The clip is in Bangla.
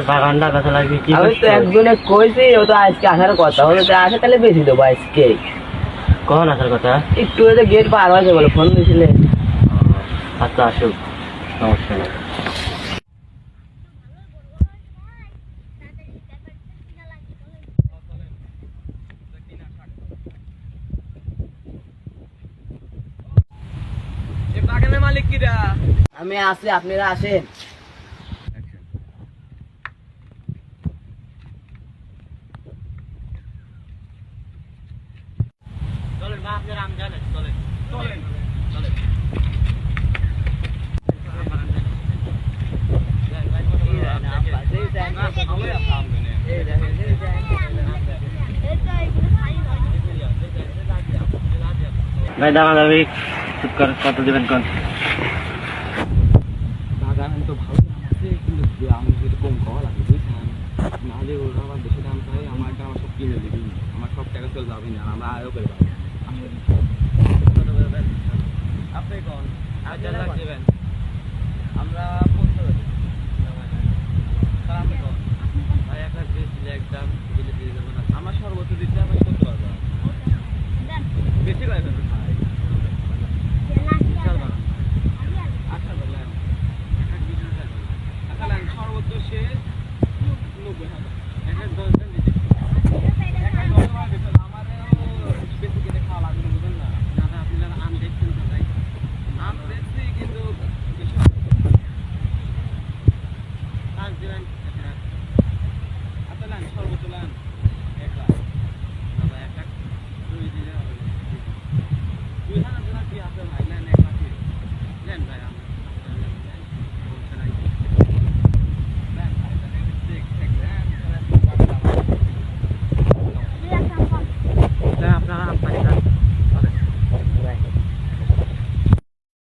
বাগানটা বেচা লাগবে কি? আমি তো একজনে কইছি, ও তো আজকে আসার কথা, ও যদি আসে তাহলে বেশি দেবো আজকে। কখন আসার কথা? একটু হয়তো গেট পার হয়েছে বলে ফোন দিয়েছিলে। আচ্ছা আসুক, সমস্যা নেই। বাগানের মালিক কিরা? আমি আসি, আপনারা আসেন। চলেন বা আপনারা আমি জানেন, চলেন চলেন চলেন। ভাই দাঁড়ান, আমি চুপ কর, কত দেবেন কোন? বাগান তো ভালো দাম আছে, কিন্তু আমি যদি কম খাওয়া লাগে বুঝছেন, নাহলে ওরা আবার বেশি দাম চাই। আমার সব কিনে দিবি, আমার সব টাকা চলে যাবে না, আমরা আয়ও করে পাবো। আপনি কোন দেবেন? আমরা